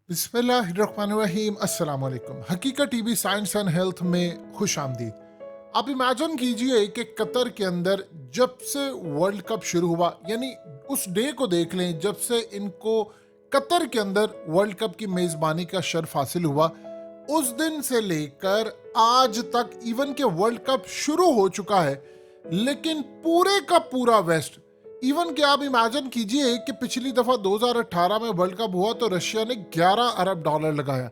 बिस्मिल्लाहिर्रहमानिर्रहीम अस्सलाम वालेकुम। हकीकत टीवी साइंस एंड हेल्थ में खुश आमदीद। आप इमेजिन कीजिए कि कतर के अंदर जब से वर्ल्ड कप शुरू हुआ, यानी उस डे को देख लें जब से इनको कतर के अंदर वर्ल्ड कप की मेज़बानी का शर्फ हासिल हुआ, उस दिन से लेकर आज तक इवन के वर्ल्ड कप शुरू हो चुका है, लेकिन पूरे का पूरा वेस्ट, इवन कि आप इमेजिन कीजिए कि पिछली दफा 2018 में वर्ल्ड कप हुआ तो रशिया ने 11 अरब डॉलर लगाया,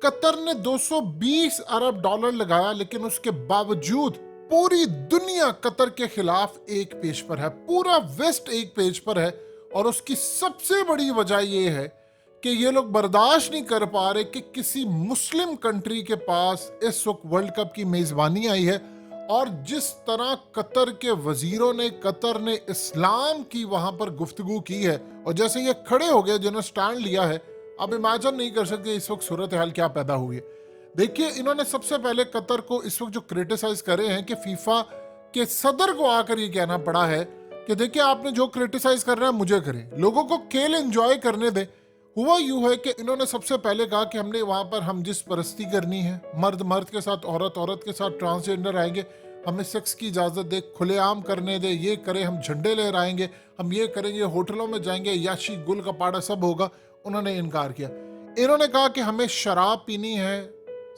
कतर ने 220 अरब डॉलर लगाया, लेकिन उसके बावजूद पूरी दुनिया कतर के खिलाफ एक पेज पर है, पूरा वेस्ट एक पेज पर है। और उसकी सबसे बड़ी वजह यह है कि ये लोग बर्दाश्त नहीं कर पा रहे कि किसी मुस्लिम कंट्री के पास इस वक्त वर्ल्ड कप की मेजबानी आई है। और जिस तरह कतर के वजीरों ने, कतर ने इस्लाम की वहां पर गुफ्तगू की है, और जैसे ये खड़े हो गए जिन्होंने स्टैंड लिया है, आप इमेजिन नहीं कर सकते इस वक्त सूरत हाल क्या पैदा हुई है। देखिए, इन्होंने सबसे पहले कतर को इस वक्त जो क्रिटिसाइज करे हैं कि फीफा के सदर को आकर ये कहना पड़ा है कि देखिए आपने जो क्रिटिसाइज कर रहे हैं मुझे करें, लोगों को खेल एंजॉय करने दे। हुआ यूं है कि इन्होंने सबसे पहले कहा कि हमने वहां पर हम जिस परस्ती करनी है, मर्द मर्द के साथ, औरत औरत के साथ, ट्रांसजेंडर आएंगे, हमें सेक्स की इजाज़त दे, खुलेआम करने दे, ये करें, हम झंडे लहराएंगे, हम ये करेंगे, होटलों में जाएंगे, याशी गुल का पाड़ा सब होगा। उन्होंने इनकार किया। इन्होंने कहा कि हमें शराब पीनी है,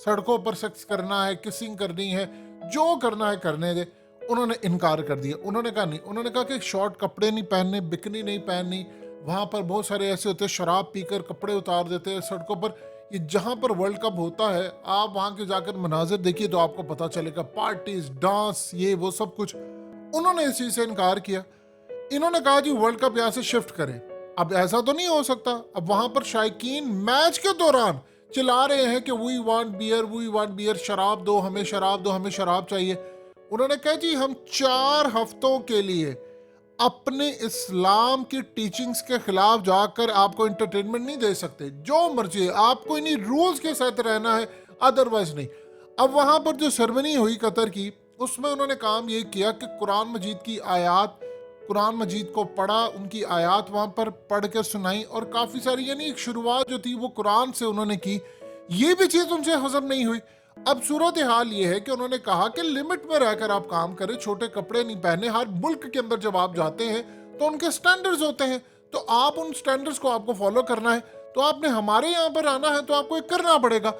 सड़कों पर सेक्स करना है, किसिंग करनी है, जो करना है करने दे। उन्होंने इनकार कर दिया। उन्होंने कहा नहीं, उन्होंने कहा कि शॉर्ट कपड़े नहीं पहनने, बिकनी नहीं पहननी, वहाँ पर बहुत सारे ऐसे होते हैं शराब पीकर कपड़े उतार देते हैं सड़कों पर। ये जहाँ पर वर्ल्ड कप होता है, आप वहाँ के जाकर मनाजिर देखिए तो आपको पता चलेगा, पार्टीज, डांस, ये वो सब कुछ। उन्होंने इस चीज़ से इनकार किया। इन्होंने कहा जी वर्ल्ड कप यहाँ से शिफ्ट करें। अब ऐसा तो नहीं हो सकता, अब वहाँ पर शायकीन मैच के दौरान चिल्ला रहे हैं कि we want beer, we want beer, शराब दो हमें, शराब दो हमें, शराब चाहिए। उन्होंने कहा जी हम 4 हफ्तों के लिए अपने इस्लाम की टीचिंग्स के खिलाफ जाकर आपको एंटरटेनमेंट नहीं दे सकते, जो मर्जी है, आपको इन्हीं रूल्स के साथ रहना है, अदरवाइज नहीं। अब वहां पर जो सेरेमनी हुई कतर की, उसमें उन्होंने काम ये किया कि कुरान मजीद की आयात, कुरान मजीद को पढ़ा, उनकी आयात वहां पर पढ़ कर सुनाई, और काफ़ी सारी, यानी एक शुरुआत जो थी वो कुरान से उन्होंने की। ये भी चीज़ उनसे हजम नहीं हुई। अब सूरत हाल ये है कि उन्होंने कहा कि लिमिट में रहकर आप काम करें, छोटे कपड़े नहीं पहने। हर मुल्क के अंदर जब आप जाते हैं तो उनके स्टैंडर्ड्स होते हैं, तो आप उन स्टैंडर्ड्स को आपको फॉलो करना है। तो आपने हमारे यहाँ पर आना है तो आपको एक करना पड़ेगा।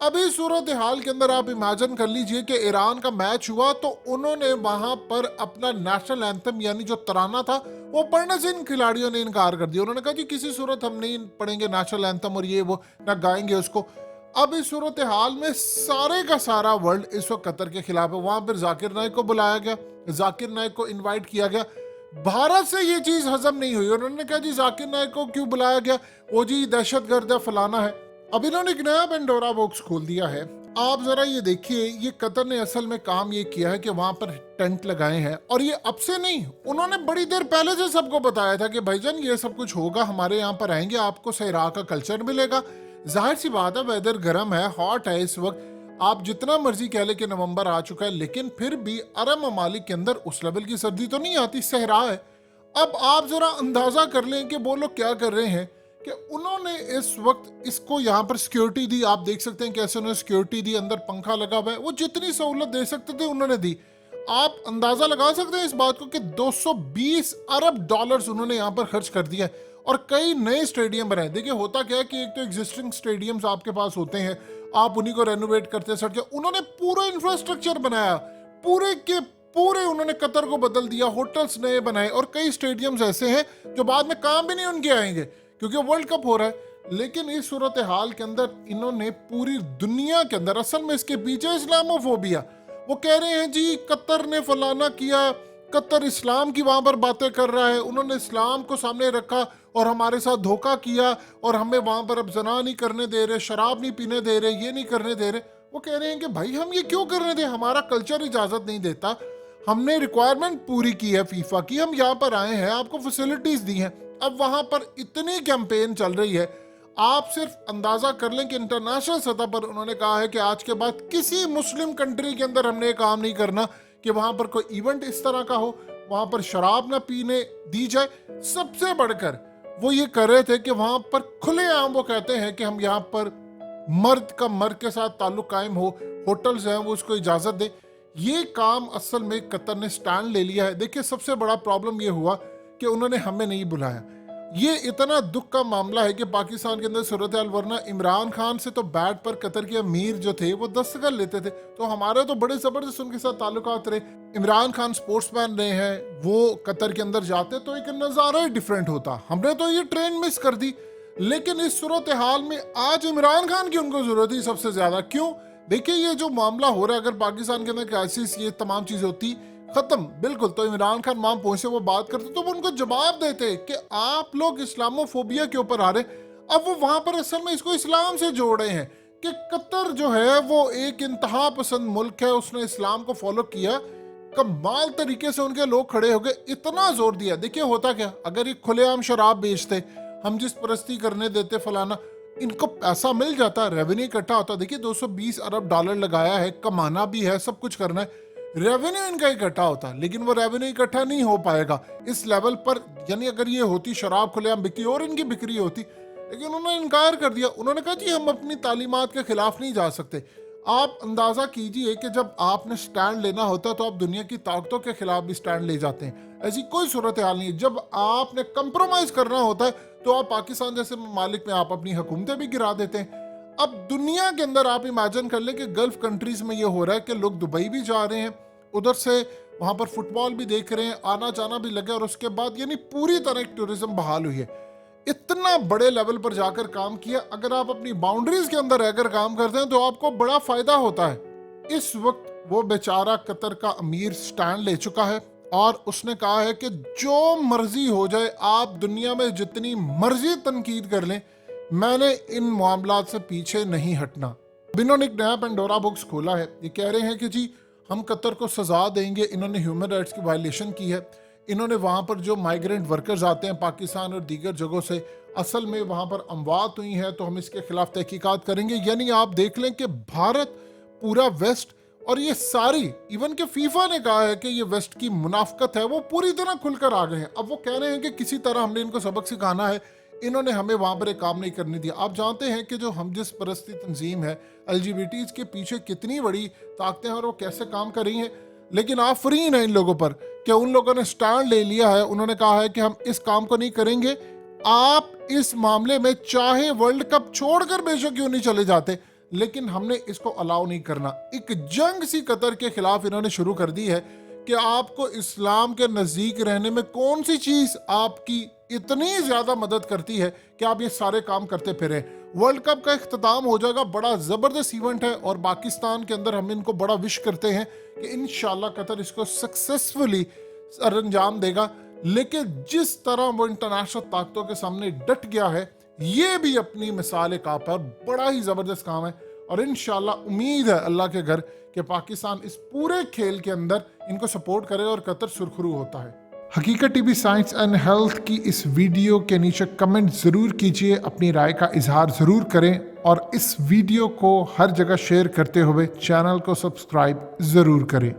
अभी सूरत हाल के अंदर आप इमेजिन कर लीजिए कि ईरान का मैच हुआ तो उन्होंने वहां पर अपना नेशनल एंथम, यानी जो तराना था, वो पढ़ने से इन खिलाड़ियों ने इनकार कर दिया। उन्होंने कहा कि किसी सूरत हम नहीं पढ़ेंगे नेशनल एंथम और ये वो, ना गाएंगे उसको। अब इस सूरत हाल में सारे का सारा वर्ल्ड इस वक्त कतर के खिलाफ है। वहां पर जाकिर नाइक को बुलाया गया, जाकिर नाइक को इनवाइट किया गया। भारत से ये चीज हजम नहीं हुई। उन्होंने कहा जी जाकिर नाइक को क्यों बुलाया गया, वो जी दहशतगर्द है, फलाना है। अब इन्होंने एक नया पेंडोरा बॉक्स खोल दिया है। आप जरा ये देखिए, ये कतर ने असल में काम ये किया है कि वहां पर टेंट लगाए हैं, और ये अब से नहीं, उन्होंने बड़ी देर पहले से सबको बताया था कि भाईजान ये सब कुछ होगा, हमारे यहाँ पर आएंगे, आपको सहरा का कल्चर मिलेगा। जाहिर सी बात है, वेदर गर्म है, हॉट है इस वक्त। आप जितना मर्जी कह ले कि नवंबर आ चुका है, लेकिन फिर भी अरब ममालिक के अंदर उस लेवल की सर्दी तो नहीं आती, सहरा है। अब आप जरा अंदाजा कर लें कि वो लोग क्या कर रहे हैं, कि उन्होंने इस वक्त इसको यहाँ पर सिक्योरिटी दी। आप देख सकते हैं कैसे उन्होंने सिक्योरिटी दी, अंदर पंखा लगा हुआ है, वो जितनी सहूलत दे सकते थे उन्होंने दी। आप अंदाजा लगा सकते हैं इस बात को कि 220 अरब डॉलर्स उन्होंने यहाँ पर खर्च कर दिया है, और कई नए स्टेडियम बनाए। देखिए होता क्या है कि एक तो एग्जिस्टिंग स्टेडियम्स आपके पास होते हैं, आप उन्हीं को रेनोवेट करते हैं, सड़कें, उन्होंने पूरा इंफ्रास्ट्रक्चर बनाया, पूरे के पूरे उन्होंने कतर को बदल दिया, होटल्स नए बनाए, और कई स्टेडियम्स ऐसे हैं जो बाद में काम भी नहीं उनके आएंगे क्योंकि वर्ल्ड कप हो रहा है। लेकिन इस सूरत हाल के अंदर इन्होंने पूरी दुनिया के अंदर, असल में इसके पीछे इस्लामोफोबिया, वो कह रहे हैं जी कतर ने फलाना किया, कतर इस्लाम की वहां पर बातें कर रहा है, उन्होंने इस्लाम को सामने रखा और हमारे साथ धोखा किया, और हमें वहां पर अब जना नहीं करने दे रहे, शराब नहीं पीने दे रहे, ये नहीं करने दे रहे। वो कह रहे हैं कि भाई हम ये क्यों करने दे, हमारा कल्चर इजाजत नहीं देता, हमने रिक्वायरमेंट पूरी की है फीफा की, हम यहाँ पर आए हैं, आपको फैसिलिटीज दी हैं। अब वहां पर इतनी कैंपेन चल रही है, आप सिर्फ अंदाजा कर लें कि इंटरनेशनल सतह पर उन्होंने कहा है कि आज के बाद किसी मुस्लिम कंट्री के अंदर हमने काम नहीं करना कि वहां पर कोई इवेंट इस तरह का हो, वहां पर शराब ना पीने दी जाए। सबसे बढ़कर وہ یہ کر رہے تھے کہ وہاں پر کھلے عام وہ کہتے ہیں کہ ہم یہاں پر مرد کا مرد کے ساتھ تعلق قائم ہو، ہوٹلز ہیں وہ اس کو اجازت دیں. یہ کام اصل میں قطر نے سٹینڈ لے لیا ہے. دیکھیں سب سے بڑا پرابلم یہ ہوا کہ انہوں نے ہمیں نہیں بلایا. یہ اتنا دکھ کا معاملہ ہے کہ پاکستان کے اندر صورتحال، ورنہ عمران خان سے تو بیٹ پر قطر کے امیر جو تھے وہ دستخط لیتے تھے، تو ہمارے تو بڑے زبردست ان کے ساتھ تعلقات رہے. عمران خان سپورٹس مین رہے ہیں، وہ قطر کے اندر جاتے تو ایک نظارہ ہی ڈیفرنٹ ہوتا. ہم نے تو یہ ٹرین مس کر دی. لیکن اس صورتحال میں آج عمران خان کی ان کو ضرورت ہی سب سے زیادہ. کیوں؟ دیکھیں یہ جو معاملہ ہو رہا ہے، اگر پاکستان کے اندر کرائسس یہ تمام چیزیں ہوتی ختم بالکل، تو عمران خان وہاں پہنچے وہ بات کرتے تو وہ ان کو جواب دیتے کہ آپ لوگ اسلامو فوبیا کے اوپر آ رہے. اب وہ وہاں پر اصل میں اس کو اسلام سے جوڑ رہے ہیں کہ قطر جو ہے وہ ایک انتہا پسند ملک ہے، اس نے اسلام کو فالو کیا. کمال طریقے سے ان کے لوگ کھڑے ہو گئے، اتنا زور دیا. دیکھیں ہوتا کیا، اگر یہ کھلے عام شراب بیچتے، ہم جس پرستی کرنے دیتے فلانا، ان کو پیسہ مل جاتا، ریونیو اکٹھا ہوتا. دیکھیے 220 ارب ڈالر لگایا ہے، کمانا بھی ہے، سب کچھ کرنا ہے، ریونیو ان کا اکٹھا ہوتا. لیکن وہ ریونیو اکٹھا نہیں ہو پائے گا اس لیول پر. یعنی اگر یہ ہوتی شراب کھلے عام بکتی اور ان کی بکری ہوتی، لیکن انہوں نے انکار کر دیا. انہوں نے کہا جی ہم اپنی تعلیمات کے خلاف نہیں جا سکتے. آپ اندازہ کیجئے کہ جب آپ نے سٹینڈ لینا ہوتا ہے تو آپ دنیا کی طاقتوں کے خلاف بھی سٹینڈ لے جاتے ہیں. ایسی کوئی صورتحال نہیں ہے. جب آپ نے کمپرومائز کرنا ہوتا ہے تو آپ پاکستان جیسے ممالک میں آپ اپنی حکومتیں بھی گرا دیتے ہیں. اب دنیا کے اندر آپ امیجن کر لیں کہ گلف کنٹریز میں یہ ہو رہا ہے کہ لوگ دبئی بھی جا رہے ہیں، ادھر سے وہاں پر فٹ بال بھی دیکھ رہے ہیں، آنا جانا بھی لگا، اور اس کے بعد یعنی پوری طرح ایک ٹورزم بحال ہوئی ہے. اتنا بڑے لیول پر جا کر کام کیا. اگر آپ اپنی باؤنڈریز کے اندر رہ کر کام کرتے ہیں تو آپ کو بڑا فائدہ ہوتا ہے. اس وقت وہ بیچارہ قطر کا امیر سٹینڈ لے چکا ہے اور اس نے کہا ہے کہ جو مرضی ہو جائے، آپ دنیا میں جتنی مرضی تنقید کر لیں، میں نے ان معاملات سے پیچھے نہیں ہٹنا. انہوں نے ایک نیا پینڈورا باکس کھولا ہے. یہ کہہ رہے ہیں کہ جی ہم قطر کو سزا دیں گے، انہوں نے ہیومن رائٹس کی وائلیشن کی ہے. انہوں نے وہاں پر جو مائیگرنٹ ورکرز آتے ہیں پاکستان اور دیگر جگہوں سے، اصل میں وہاں پر اموات ہوئی ہیں تو ہم اس کے خلاف تحقیقات کریں گے. یعنی آپ دیکھ لیں کہ بھارت، پورا ویسٹ اور یہ ساری، ایون کہ فیفا نے کہا ہے کہ یہ ویسٹ کی منافقت ہے، وہ پوری طرح کھل کر آ گئے ہیں. اب وہ کہہ رہے ہیں کہ کسی طرح ہم نے ان کو سبق سکھانا ہے. انہوں نے ہمیں وہاں پر ایک کام نہیں کرنے دیا. آپ جانتے ہیں کہ جو ہم جس پرستی تنظیم ہے LGBTs کے پیچھے کتنی بڑی طاقتیں ہیں اور وہ کیسے کام کر رہی ہیں. لیکن آفرین ہے ان لوگوں پر کہ ان لوگوں نے سٹینڈ لے لیا ہے. انہوں نے کہا ہے کہ ہم اس کام کو نہیں کریں گے. آپ اس معاملے میں چاہے ورلڈ کپ چھوڑ کر بے شک کیوں نہیں چلے جاتے، لیکن ہم نے اس کو الاؤ نہیں کرنا. ایک جنگ سی قطر کے خلاف انہوں نے شروع کر دی ہے کہ آپ کو اسلام کے نزدیک رہنے میں کون سی چیز آپ کی اتنی زیادہ مدد کرتی ہے کہ آپ یہ سارے کام کرتے پھریں. ورلڈ کپ کا اختتام ہو جائے گا، بڑا زبردست ایونٹ ہے، اور پاکستان کے اندر ہم ان کو بڑا وش کرتے ہیں کہ انشاءاللہ قطر اس کو سکسیسفلی انجام دے گا. لیکن جس طرح وہ انٹرنیشنل طاقتوں کے سامنے ڈٹ گیا ہے، یہ بھی اپنی مثال کا پر بڑا ہی زبردست کام ہے. اور انشاءاللہ امید ہے اللہ کے گھر کہ پاکستان اس پورے کھیل کے اندر ان کو سپورٹ کرے اور قطر سرخرو ہوتا ہے. حقیقت T V science and health کی اس ویڈیو کے نیچے کمنٹ ضرور کیجئے، اپنی رائے کا اظہار ضرور کریں، اور اس ویڈیو کو ہر جگہ شیئر کرتے ہوئے چینل کو سبسکرائب ضرور کریں.